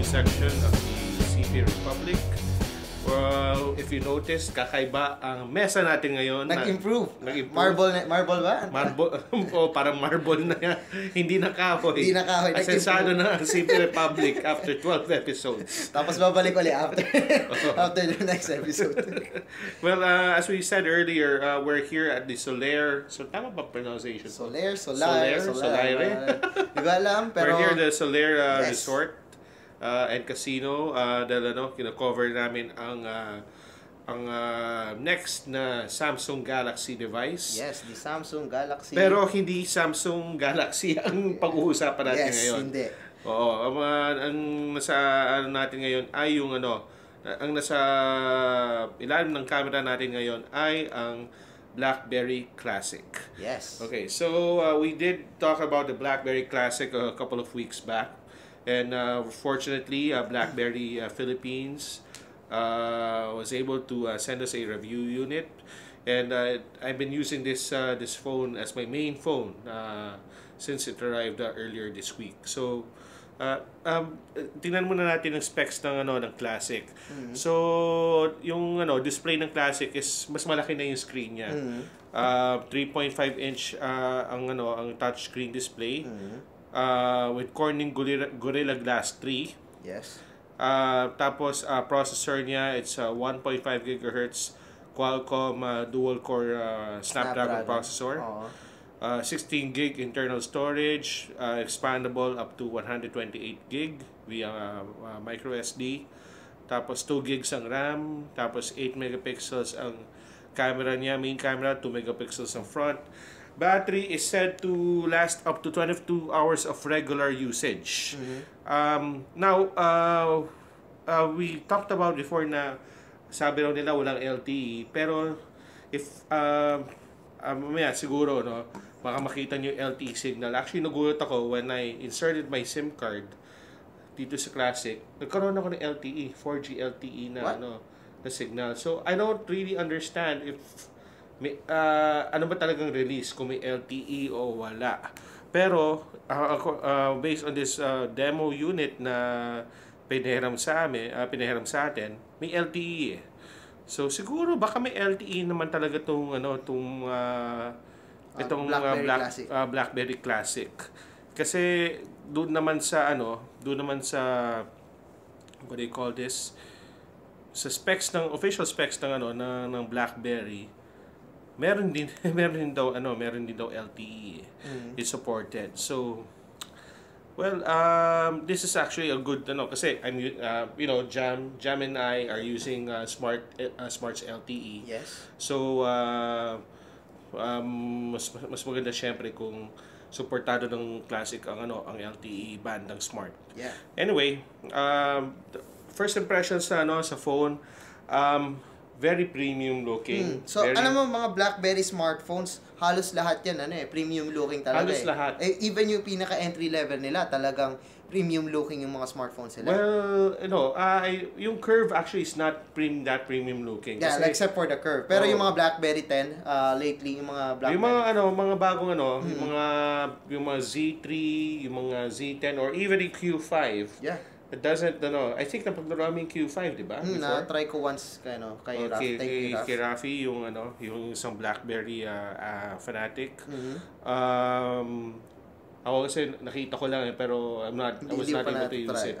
section of the CP Republic. Well, if you noticed, kakaiba ang mesa natin ngayon. Nag-improve. Marble ba? Marble. Oh, parang marble na yan. Hindi na kahoy. Hindi na kahoy. Asensado na ang CP Republic after 12 episodes. Tapos babalik ulit after the next episode. Well, as we said earlier, we're here at the Solaire. So, tama ba pronunciation? Solaire. Di ba alam? Pero, we're here at the Solaire Resort and Casino. Dahil kina-cover namin ang next na Samsung Galaxy device. Yes, the Samsung Galaxy. Pero hindi Samsung Galaxy ang pag-uusapan natin ngayon. Yes, hindi. Oo, ang nasa natin ngayon ay yung ang nasa ilalim ng camera natin ngayon ay ang BlackBerry Classic. Yes. Okay, so we did talk about the BlackBerry Classic a couple of weeks back. And fortunately, BlackBerry Philippines was able to send us a review unit, and I've been using this phone as my main phone since it arrived earlier this week. So, tingnan muna natin ang specs ng ng Classic. So, yung display ng Classic is mas malaki na yung screen niya. 3.5 inch ang touchscreen display. With Corning Gorilla Glass 3. Yes. Tapos processor niya, it's 1.5 GHz Qualcomm dual core Snapdragon processor. 16 gig internal storage, expandable up to 128 gig via micro SD. Tapos 2 gigs ang RAM, tapos 8 megapixels ang camera niya, main camera, 2 megapixels ang front. Battery is said to last up to 22 hours of regular usage. Now, we talked about before na sabi raw nila walang LTE, pero if mamaya siguro baka makita niyo yung LTE signal. Actually, nagulat ako when I inserted my SIM card dito sa Classic. Nagkaroon ako ng LTE, 4G LTE na na signal. So I don't really understand if may, ano ba talagang release, kung may LTE o wala. Pero based on this demo unit na pinahiram sa atin, may LTE. So siguro baka may LTE naman talaga itong BlackBerry Classic. Kasi doon naman sa what do you call this? Sa specs ng official specs ng BlackBerry, meron din daw LTE. It's supported. So well, this is actually a good kasi I'm Jam and I are using Smart's LTE. Yes. So mas maganda syempre kung suportado ng Classic ang LTE band ng Smart. Yeah. Anyway, first impressions sa phone, very premium looking. So, alam mo, mga BlackBerry smartphones, halos lahat yan, premium looking talaga. Halos lahat. Even yung pinaka-entry level nila, talagang premium looking yung mga smartphones nila. Well, yung curve actually is not that premium looking. Yeah, kasi, except for the curve. Pero yung mga BlackBerry 10, lately, yung mga BlackBerry... Yung mga bagong yung mga Z3, yung mga Z10, or even yung Q5. Yeah. It doesn't, I think napaglaro kami yung Q5, di ba? Na-try ko once kay Rafi, yung isang BlackBerry fanatic. Ako kasi nakita ko lang pero I was not able to use it.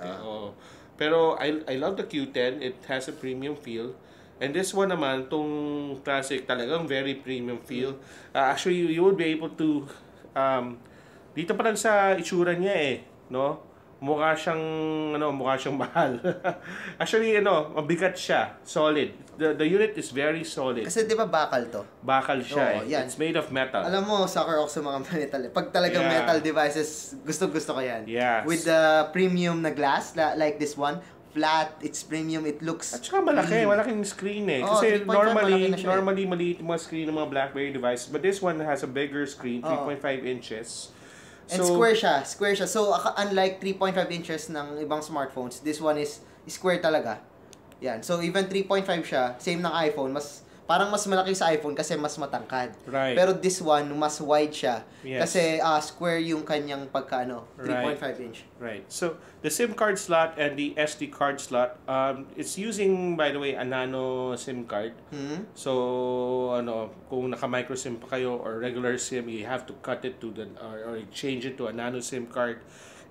Pero I love the Q10. It has a premium feel. And this one naman, tong Classic, talagang very premium feel. Actually, you would be able to, dito pa lang sa itsura niya mukha siyang mahal. Actually, mabigat siya, solid. The unit is very solid. Kasi 'di ba bakal to? Bakal siya. It's made of metal. Alam mo, sucker ako sa mga metal. Pag talagang metal devices, gusto ko 'yan. Yes. With the premium na glass like this one, flat, it's premium, it looks... At saka malaking screen Kasi normally maliit yung mga screen ng mga BlackBerry devices, but this one has a bigger screen, 3.5 inches. And square siya. So, unlike 3.5 inches ng ibang smartphones, this one is square talaga. Yan. So, even 3.5 siya, same ng iPhone, mas parang mas malaki sa iPhone kasi mas matangkad. Right. Pero this one, mas wide siya. Yes. Kasi square yung kanyang 3.5 inch. Right. So, the SIM card slot and the SD card slot, it's using, by the way, a nano SIM card. So, kung naka-micro SIM pa kayo or regular SIM, you have to cut it to or change it to a nano SIM card.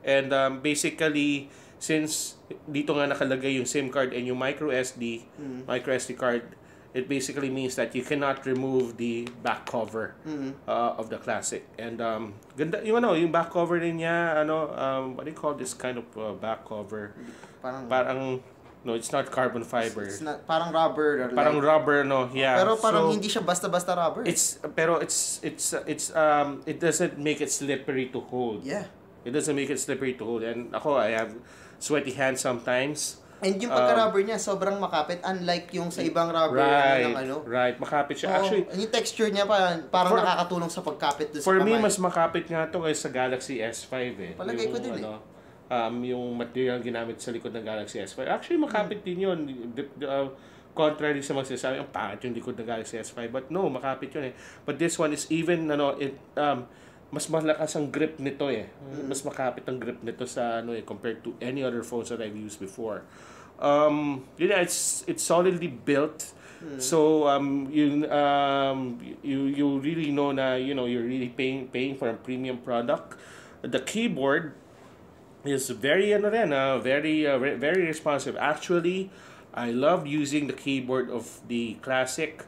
And basically, since dito nga nakalagay yung SIM card and yung micro SD card, it basically means that you cannot remove the back cover of the Classic. And ganda yung back cover din niya, what do you call this kind of back cover? Parang no, it's not carbon fiber. It's not parang rubber or parang rubber, no. Yeah. Pero parang hindi siya basta-basta rubber. It doesn't make it slippery to hold. Yeah. It doesn't make it slippery to hold. And I have sweaty hands sometimes. And yung pagka-rubber niya, sobrang makapit. Unlike yung sa ibang rubber Right, makapit siya. Actually, yung texture niya parang nakakatulong sa pagkapit doon sa kamay. For me, mas makapit nga to kaysa sa Galaxy S5 eh. Palagay ko din yung material ginamit sa likod ng Galaxy S5. Actually, makapit din yun. Contrary sa magsasabi, ang pangit yung likod ng Galaxy S5. But no, makapit yun eh. But this one is even, mas malakas ang grip nito eh. Mas makapit ang grip nito sa compared to any other phones that I've used before. It's solidly built. So you really know na you're really paying for a premium product. The keyboard is very very responsive. Actually, I love using the keyboard of the Classic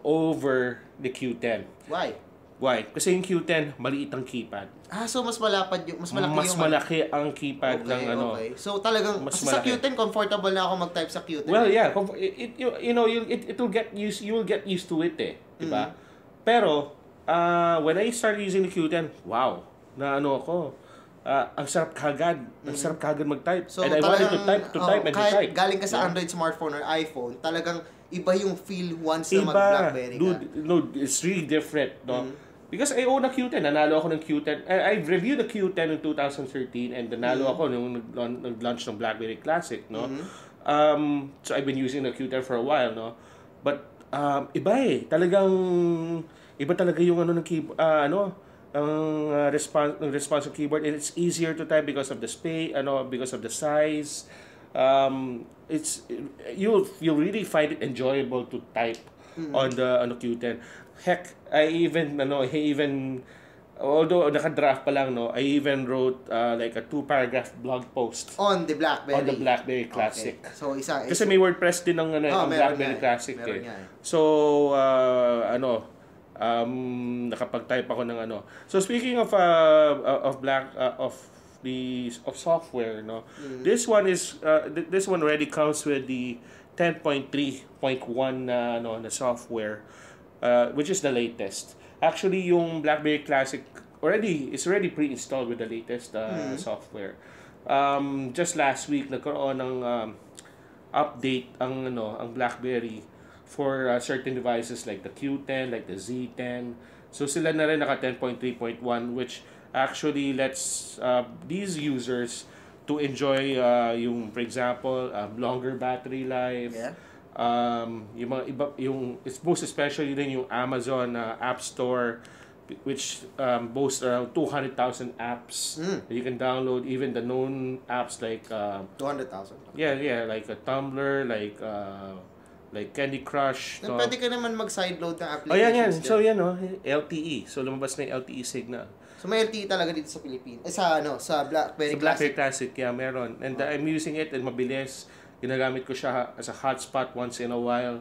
over the Q10. Why? Kasi yung Q10, maliit ang keypad. So mas malapad yung mas malaki ang keypad ng Okay. So talagang sa Q10 comfortable na ako mag-type sa Q10. Well, yeah, it will get used to it eh, 'di ba? Pero when I started using the Q10, wow, na ako. Ang sarap kagad. Ang sarap kagad mag-type. So, and I wanted to type and type. Kahit galing ka sa Android smartphone or iPhone, talagang iba yung feel once na mag-BlackBerry ka. Dude, it's really different, no? Because I own a Q10. Nanalo ako ng Q10. I've reviewed the Q10 in 2013 and nanalo ako nung nag-launch ng BlackBerry Classic, no? So I've been using the Q10 for a while, no? But iba eh. Iba talaga yung ng keyboard, responsive keyboard, and it's easier to type because of the space, because of the size. You'll really find it enjoyable to type on the Q10. Heck, I even although naka-draft pa lang, I even wrote like a 2-paragraph blog post on the BlackBerry Classic. Okay. So kasi may WordPress din ng ang BlackBerry Classic eh. So nakapag-type ako ng So speaking of software, this one already comes with the 10.3.1 na software, which is the latest. Actually, yung BlackBerry Classic is already pre-installed with the latest software. Just last week nagkaroon ng update ang BlackBerry for certain devices like the Q10, like the Z10. So sila na rin naka 10.3.1, which actually lets these users to enjoy for example, longer battery life. Yeah. Yung mga iba, it's most especially din yung Amazon App Store, which boasts around 200,000 apps that you can download, even the known apps like 200,000. Yeah, like a Tumblr, like Candy Crush. Pwede ka naman mag-sideload ng applications. Yan. So LTE. So lumabas na yung LTE signal. So may LTE talaga dito sa Pilipinas. Sa BlackBerry Classic. Sa BlackBerry Classic, meron. And I'm using it and mabilis. Ginagamit ko siya as a hotspot once in a while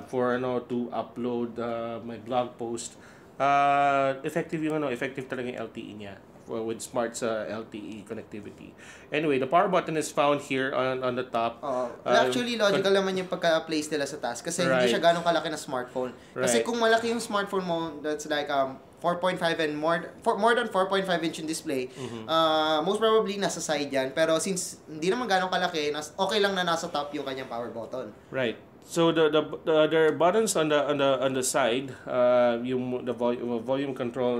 for to upload my blog post. Effective talaga yung LTE niya with smart LTE connectivity. Anyway, the power button is found here on the top. Actually, logical naman yung pagka-place nila sa task kasi hindi siya ganong kalaki na smartphone. Kasi kung malaki yung smartphone mo, that's like 4.5 and more than 4.5 inch yung display, most probably nasa side yan. Pero since hindi naman ganong kalaki, okay lang na nasa top yung kanyang power button. Right. So the other buttons on the side, yung the volume control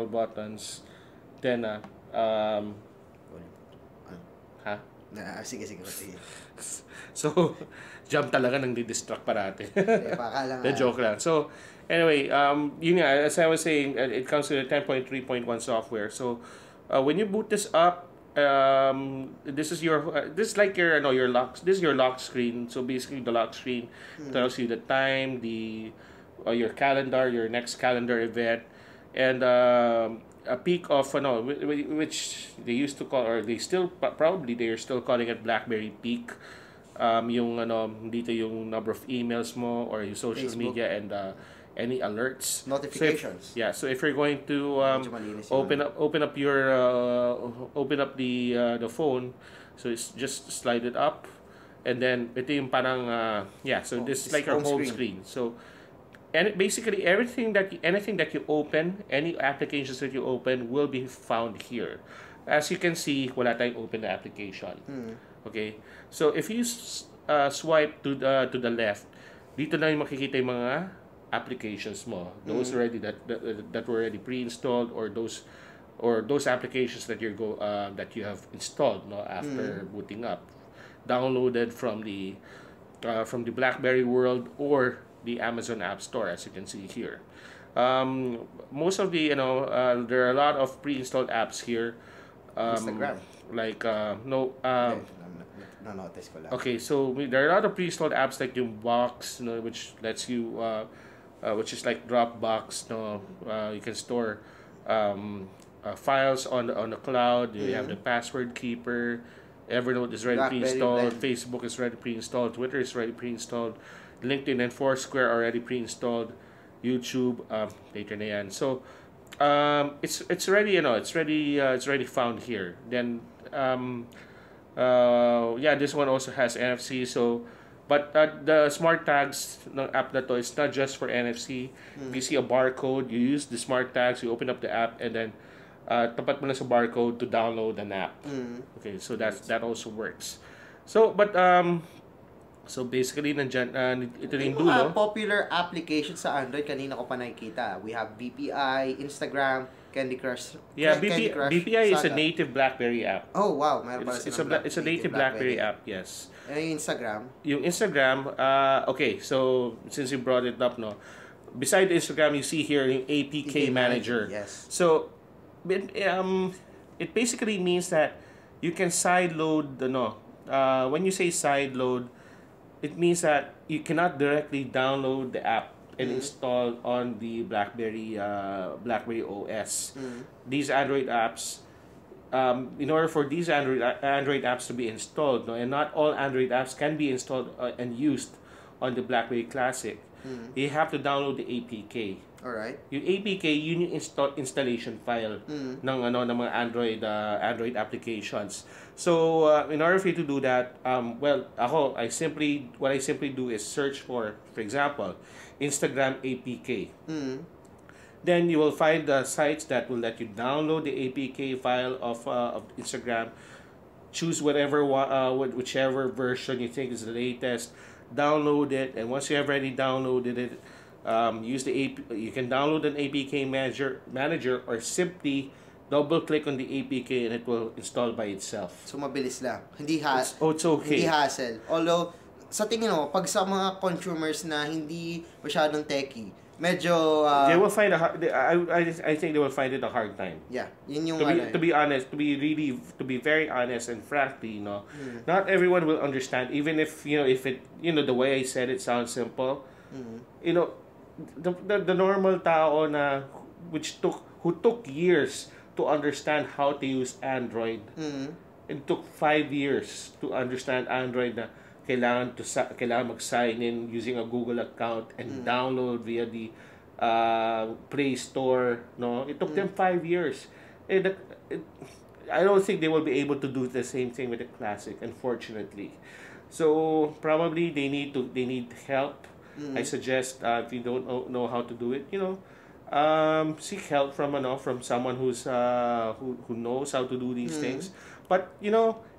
buttons, then Sige. So, jump talaga nang di-distract parate. Baka lang. Joke lang. So, anyway, yun nga, as I was saying, it comes with a 10.3.1 software. So, when you boot this up, this is like your lock. This is your lock screen. So basically, the lock screen tells you the time, your calendar, your next calendar event, and a peak of which they used to call, or they still probably they are still calling it BlackBerry Peak. Yung dito yung number of emails mo or your social Facebook. media and any alerts, notifications. So if you're going to open up the phone, so it's just slide it up, and then ito yung parang so this is like our home screen. So and basically anything that you open, any applications that you open will be found here. As you can see, wala tayong open na application. Okay, so if you swipe to the left, dito na yung makikita yung mga applications mo, those already that were already pre-installed, or those applications that that you have installed after booting up, downloaded from the BlackBerry world or the Amazon App Store, as you can see here. Most of the there are a lot of pre-installed apps here. Instagram. Like notice ko lang. Okay, so there are a lot of pre-installed apps like yung Box, which lets you which is like Dropbox. You can store files on the cloud. You have the password keeper. Evernote is already pre-installed. Facebook is already pre-installed. Twitter is already pre-installed. LinkedIn and Foursquare are already pre-installed. YouTube, later na yan. So it's already it's already found here. Then this one also has NFC. So, but the smart tags ng app na to is not just for NFC. If you see a barcode, you use the smart tags, you open up the app, and then tapat mo na sa barcode to download an app. Okay, so that also works. So, but so basically nandyan ito yung dulo. Popular applications sa Android kanina ko pa nakikita. We have BPI, Instagram, Candy Crush. Yeah, Candy Crush BPI is a Saga. native BlackBerry app. Oh, wow. It's a native BlackBerry app, yes. Yung Instagram? Yung Instagram, okay, so since you brought it up, beside Instagram, you see here yung APK Manager. Yes. So, it basically means that you can sideload when you say sideload, it means that you cannot directly download the app and install on the BlackBerry OS. These Android apps, in order for these Android apps to be installed, and not all Android apps can be installed and used on the BlackBerry Classic, you have to download the APK. Alright. Yung APK, yun yung installation file ng mga Android applications. So in order for you to do that, what I simply do is search for example, Instagram APK. Then you will find the sites that will let you download the APK file of Instagram. Choose whichever version you think is the latest. Download it, and once you have already downloaded it, you can download an APK manager or simply double click on the APK and it will install by itself. So mabilis lang. It's okay. Hindi hassle. Although sa tingin mo, pag sa mga consumers na hindi masyadong techie, medyo they will find I think they will find it a hard time. Yeah, yun yung to be very honest and frankly, not everyone will understand, even if the way I said it sounds simple. The normal tao na who took years to understand how to use Android. It took 5 years to understand Android na kailangan mag-sign in using a Google account and download via the Play Store. It took them 5 years. I don't think they will be able to do the same thing with the Classic, unfortunately. So probably they need help. I suggest if you don't know how to do it, seek help from someone who knows how to do these things. But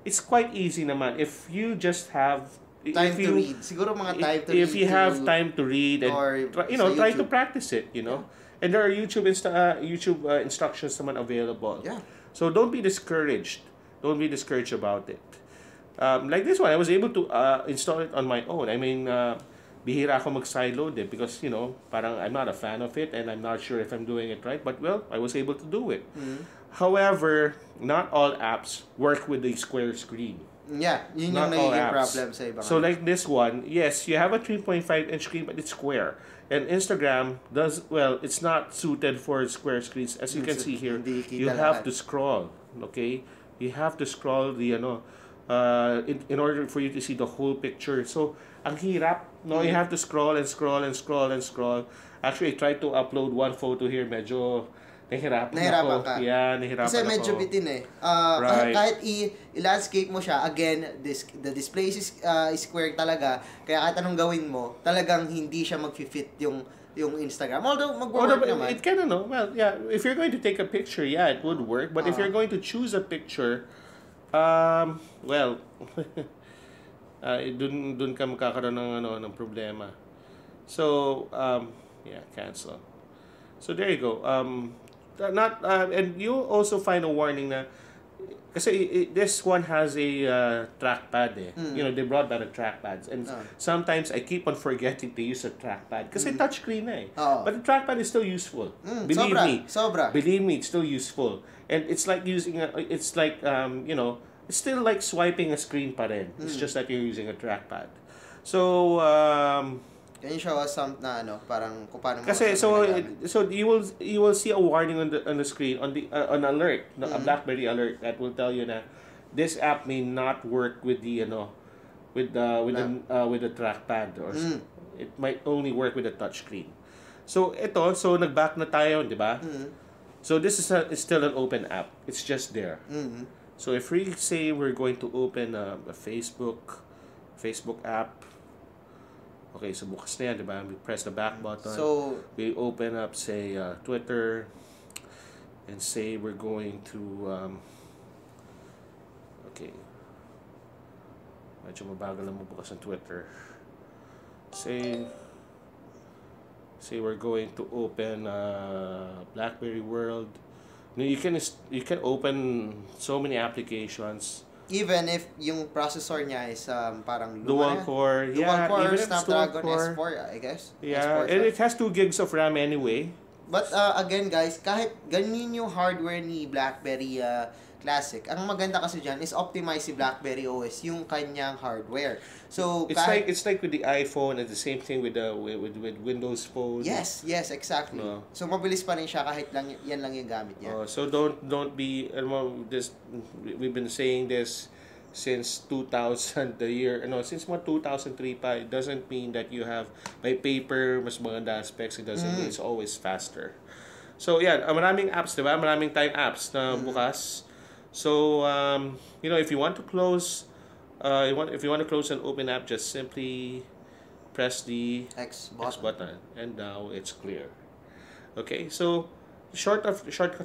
it's quite easy naman if you just have time to read. Siguro mga time to read. If you have time to read and try to practice it, And there are YouTube instructions naman available. Yeah. So don't be discouraged. Don't be discouraged about it. Like this one, I was able to install it on my own. I mean, bihira ako mag-sideload it because, you know, parang I'm not a fan of it and I'm not sure if I'm doing it right. But, well, I was able to do it. However, not all apps work with the square screen. Yeah, yun yung nagiging problem sa iba. So, like this one, yes, you have a 3.5-inch screen, but it's square. And Instagram does, well, it's not suited for square screens. As you can see here, you have to scroll, okay? You have to scroll the, in order for you to see the whole picture. So, ang hirap, no? You have to scroll and scroll and scroll and scroll. Actually, I tried to upload one photo here, medyo nahirapan ka. Yeah, nahirapan kasi medyo ako. bitin eh. Right. Kahit i-landscape mo siya, again, the display is square talaga. Kaya kahit anong gawin mo, talagang hindi siya mag-fit yung Instagram. Although, mag-work naman. It can, well, yeah, if you're going to take a picture, yeah, it would work. But if you're going to choose a picture, well, dun ka magkakaroon ng problema. So, yeah, cancel. So there you go. And you also find a warning na kasi this one has a trackpad eh. You know, they brought back the trackpads and sometimes I keep on forgetting to use a trackpad kasi touchscreen na eh. But the trackpad is still useful. Believe me. Believe me, it's still useful. And it's like using it's still like swiping a screen pa rin. It's just that you're using a trackpad. So can you show us some parang kung paano mo kasi so you will see a warning on the screen on an alert, a BlackBerry alert that will tell you na this app may not work with the with the trackpad or it might only work with the touchscreen. So nag-back na tayo, di ba? So this is it's still an open app. It's just there. So if we say we're going to open a Facebook app. Okay, so bukas na yan, di ba? We press the back button. So, we open up, say, Twitter. And say we're going to, okay. Medyo mabagal lang mabukas ang Twitter. Say we're going to open BlackBerry World. You can open so many applications. Even if yung processor niya is parang dual core, yeah, dual core even Snapdragon S4, I guess. Yeah, and it has 2 gigs of RAM anyway. But again guys, kahit ganyan yung hardware ni BlackBerry Classic, ang maganda kasi diyan is optimize si BlackBerry OS yung kanyang hardware. So it's like with the iPhone and the same thing with Windows Phone. Yes, exactly. No. So mabilis pa rin siya kahit lang yan lang yung gamit niya. So don't be we've been saying this since 2000 since 2003 pa. It doesn't mean that you have by paper mas maganda specs. It doesn't mean it's always faster. So yeah, maraming apps, diba? Maraming time apps na bukas. So if you want to close if you want to close an open app, just simply press the X button and now it's clear. Okay, so shortcut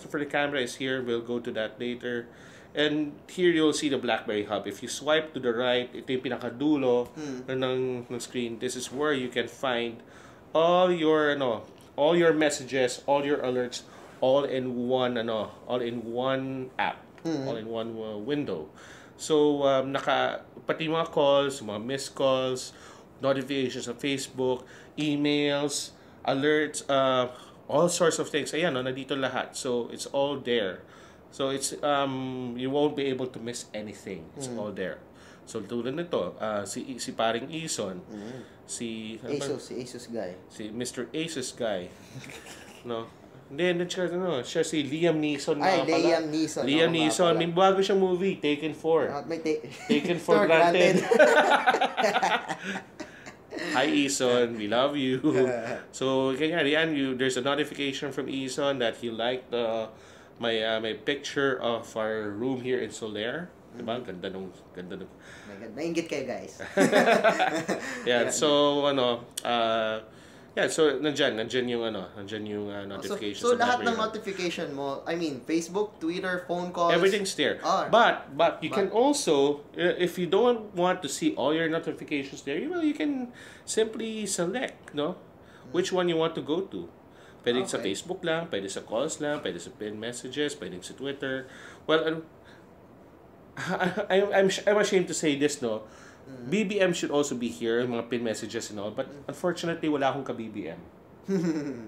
for the camera is here. We'll go to that later. And here you'll see the BlackBerry Hub. If you swipe to the right, ito yung pinakadulo ng screen. This is where you can find all your messages, all your alerts, all in one app. All in one window. So pati mga calls, mga missed calls, notifications on Facebook, emails, alerts, all sorts of things. Ayan, nandito lahat. So it's all there. So it's you won't be able to miss anything. It's all there. So tulad nito, si paring Ison, si Asus guy. Si Mr. Asus guy. No. Hindi, siya si Liam Neeson. Liam Neeson. Liam Neeson. May bago siyang movie, Taken 4. Taken for granted. Hi, Ison. We love you. So, there's a notification from Ison that he liked my picture of our room here in Soler. Diba? Ganda nung. Nainggit kayo, guys. Yeah, so, yeah, so nandiyan yung notifications. So lahat ng notification mo, I mean, Facebook, Twitter, phone calls, everything's there. But you can also, if you don't want to see all your notifications there, you can simply select, which one you want to go to. Pwede sa Facebook lang, pwede sa calls lang, pwede sa pin messages, pwede sa Twitter. Well, I'm ashamed to say this, no. BBM should also be here, mga pin messages and all, but unfortunately wala akong ka BBM.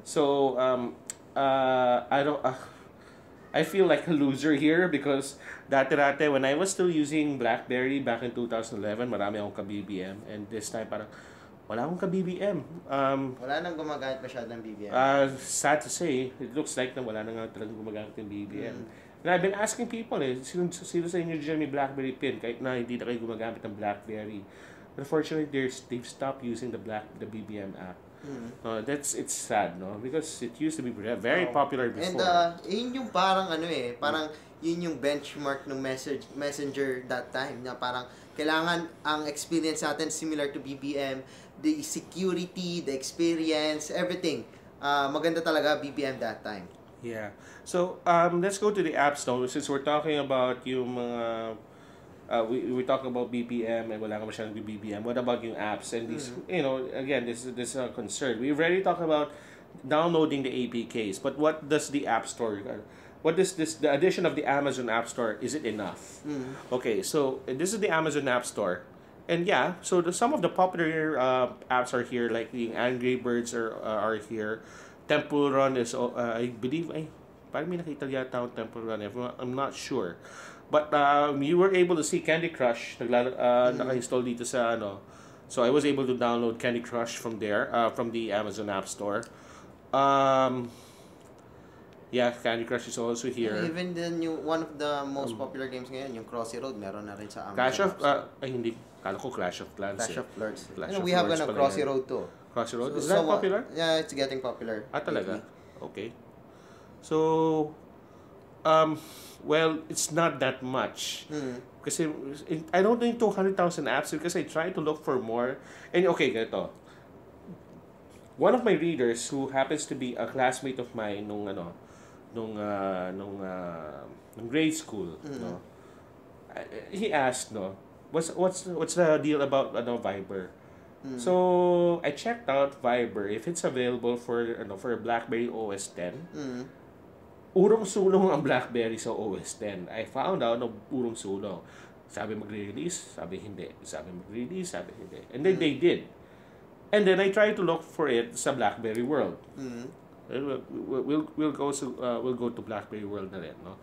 So I don't I feel like a loser here because dati when I was still using BlackBerry back in 2011, marami akong ka BBM, and this time parang wala akong ka BBM. Wala nang gumagamit masyadong BBM. Sad to say, it looks like na wala na nga talagang gumagamit ng BBM. And I've been asking people, sino sa inyo dyan may BlackBerry pin kahit na hindi na kayo gumagamit ng BlackBerry. Unfortunately, they've stopped using the BBM app. It's sad, no? Because it used to be very popular before. And yun yung parang parang yun yung benchmark ng messenger that time na parang kailangan ang experience natin similar to BBM, the security, the experience, everything. Maganda talaga BBM that time. Yeah. So, let's go to the apps now. Since we're talking about yung mga we talk about BBM and wala ka masyadong BBM. What about yung apps? And these, again, this is a concern. We already talked about downloading the APKs, but what does the App Store? What is this? The addition of the Amazon App Store, is it enough? Okay, so this is the Amazon App Store, and yeah, so some of the popular apps are here, like the Angry Birds are here. Temple Run is, I believe, parang may nakita yata ang Temple Run. I'm not sure. But you were able to see Candy Crush, naka-install dito sa So I was able to download Candy Crush from there, from the Amazon App Store. Yeah, Candy Crush is also here. Yeah, even then, one of the most popular games ngayon, yung Crossy Road, meron na rin sa Amazon. Clash of, hindi. Kala ko Clash of Clans. Clash of Clans. We have a Crossy Road too. Crossy Road? Is that popular? Yeah, it's getting popular. Talaga? Okay. So, well, it's not that much. Kasi I don't need 200,000 apps because I try to look for more. And okay, ganito. One of my readers who happens to be a classmate of mine nung grade school, he asked, what's the deal about Viber? So I checked out Viber if it's available for a BlackBerry OS 10. Urong sulong ang BlackBerry sa OS 10. I found out na urong sulong. Sabi magre-release, sabi hindi. Sabi magre-release, sabi hindi. And then they did. And then I tried to look for it sa BlackBerry World. We'll go to BlackBerry World na rin, no?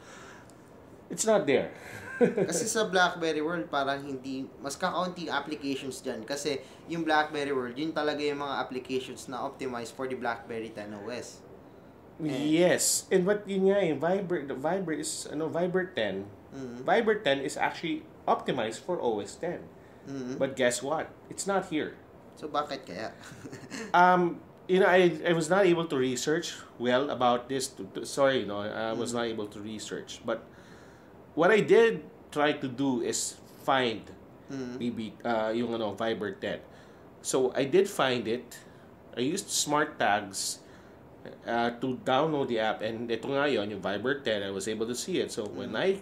It's not there. Kasi sa BlackBerry World parang hindi mas kakaunting applications diyan kasi yung BlackBerry World yun talaga yung mga applications na optimized for the BlackBerry 10 OS. Yes. And what yun nga Viber is Viber 10. Viber 10 is actually optimized for OS 10. But guess what? It's not here. So bakit kaya? I was not able to research well about this. I was not able to research. But what I did try to do is find maybe yung Viber 10. So I did find it. I used smart tags to download the app, and ito nga yun, yung Viber 10, I was able to see it. So when I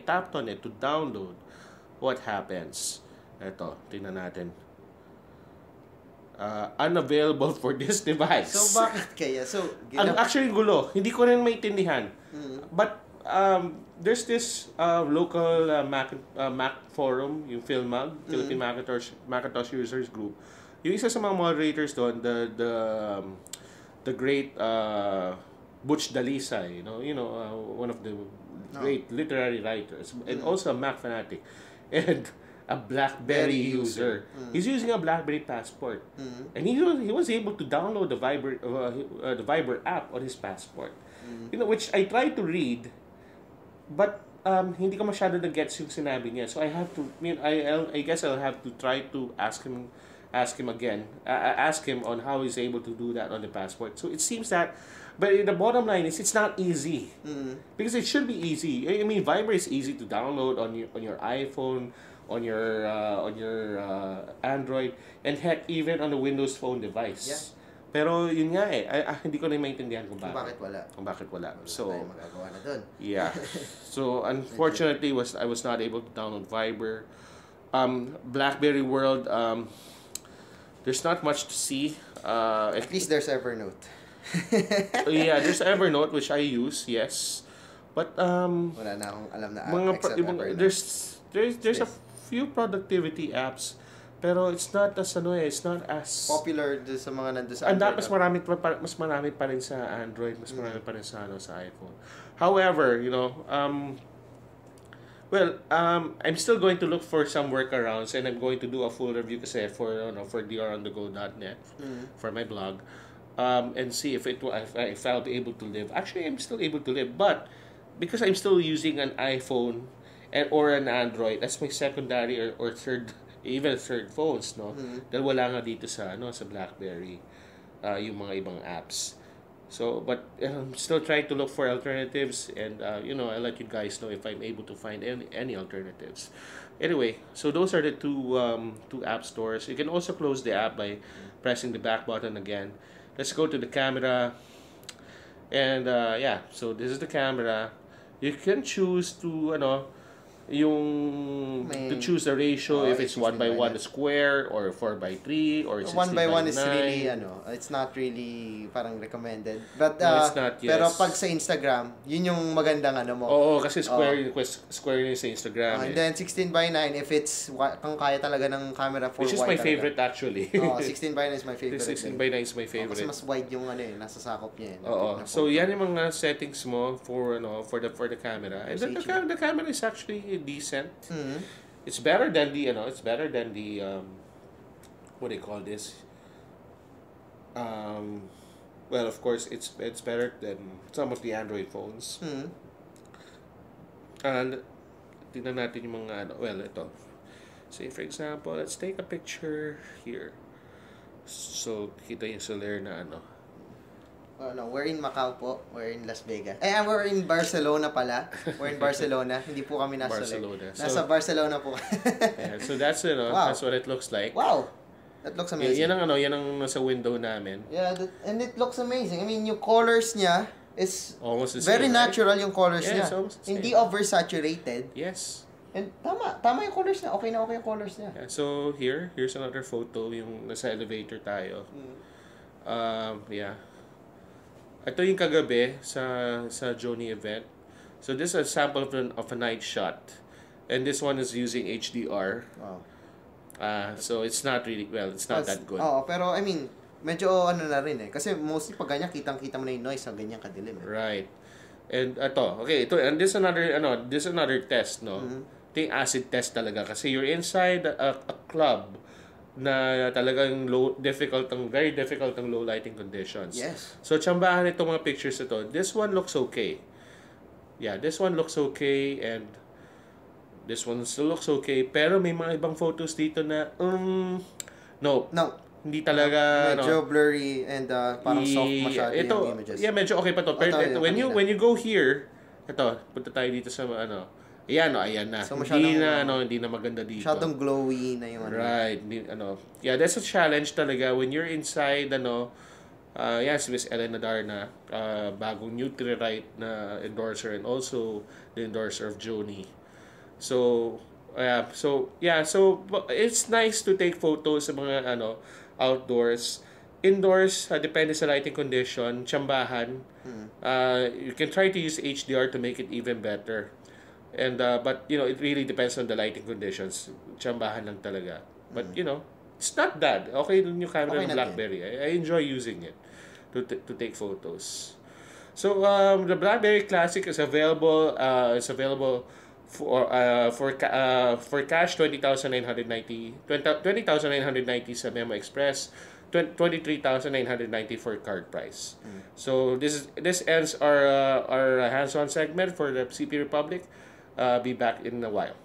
tapped on it to download, what happens? Ito, tingnan natin. Unavailable for this device. So bakit kaya? So actually gulo, hindi ko rin maintindihan. But there's this local Mac forum, yung Philmag, Philippine Macintosh Users Group. Yung isa sa mga moderators doon, the great Butch Dalisay, one of the great literary writers, and also a Mac fanatic, and a BlackBerry user. He's using a BlackBerry Passport, and he was able to download the Viber app on his Passport, which I tried to read, but hindi ko masyado na-gets yung sinabi niya. So I have to, I guess I'll have to try to ask him again, ask him on how he's able to do that on the Passport. So it seems that, but the bottom line is it's not easy, because it should be easy. I mean, Viber is easy to download on your iPhone, on your Android, and heck, even on the Windows Phone device. Yeah. Pero yun nga hindi ko na maintindihan kung bakit wala. So tayo magagawa na dun. Yeah. So unfortunately, I was not able to download Viber. BlackBerry World, there's not much to see. At least there's Evernote. Yeah, there's Evernote, which I use, yes. But wala na akong alam na app mga except there's a few productivity apps, pero it's not as popular sa mga nandoon sa Android. Android. Mas marami pa rin sa Android, mas marami pa rin sa sa iPhone. However, I'm still going to look for some workarounds, and I'm going to do a full review kasi for dronthego.net for my blog, and see if I'll be able to live. Actually, I'm still able to live, but because I'm still using an iPhone or an Android, that's my secondary or third, even third phones, no? Dahil wala nga dito sa BlackBerry yung mga ibang apps. So, but I'm still trying to look for alternatives, and I'll let you guys know if I'm able to find any alternatives. Anyway, so those are the two app stores. You can also close the app by pressing the back button again. Let's go to the camera, and so this is the camera. You can choose to to choose the ratio, if it's 1:1 square or 4:3 or 1:1 is 16:9. really it's not really parang recommended, but No, it's not, yes. pero pag sa Instagram yun yung magandang mo. Oo, kasi square yun sa Instagram. And then 16:9 if it's kung kaya talaga ng camera for which is my favorite actually. 16:9 is my favorite. 16:9 is my favorite. Kasi mas wide yung nasa sakop niya. Oo. So yan yung mga settings mo for the camera. And the camera is actually decent. It's better than the what do you call this? Well, of course it's better than some of the Android phones. And tingnan natin yung mga ito. Say for example, let's take a picture here. So kita yung solar na we're in Macau po. We're in Las Vegas. We're in Barcelona pala. We're in Barcelona. Hindi po kami nasa Barcelona. Nasa Barcelona po. Yeah, so that's Wow. That's what it looks like. Wow. That looks amazing. Yan ang nasa window namin. Yeah, and it looks amazing. I mean, yung colors niya is almost the very same, natural yung colors Yeah, niya. it's almost the same. Hindi oversaturated. Yes. And tama yung colors niya. Okay na okay yung colors niya. Yeah, so here's another photo yung nasa elevator tayo. Yeah. Ito yung kagabi sa Joni event. So this is a sample of a night shot. And this one is using HDR. Wow. So it's not really, it's not that good. Pero I mean, medyo na rin kasi mostly pag ganyan kitang-kita mo na yung noise sa ganyan kadilim. Right. And and this is another test, no? Ito yung acid test talaga kasi you're inside a club na talagang very difficult ang low lighting conditions. Yes. So tsambahan itong mga pictures ito. This one looks okay. Yeah, this one looks okay, and this one still looks okay, pero may mga ibang photos dito na no. Hindi talaga medyo blurry and parang soft masyado yung images. Yeah, medyo okay pa to. Pero when you go here, punta tayo dito sa ayan na. So, hindi na maganda dito. Masyadong glowy na yung Right. Yeah, that's a challenge talaga when you're inside si Miss Elena Darna, bagong Nutri-Right na endorser, and also the endorser of Joni. So it's nice to take photos sa mga outdoors. Indoors, depende sa lighting condition, tsambahan. You can try to use HDR to make it even better. And but it really depends on the lighting conditions. Tsambahan lang talaga. But it's not bad. Okay yung camera ng BlackBerry. I enjoy using it to take photos. So the BlackBerry Classic is available. For cash 20,990 sa Memo Express, 23,990 for card price. So this ends our hands-on segment for the CP Republic. Be back in a while.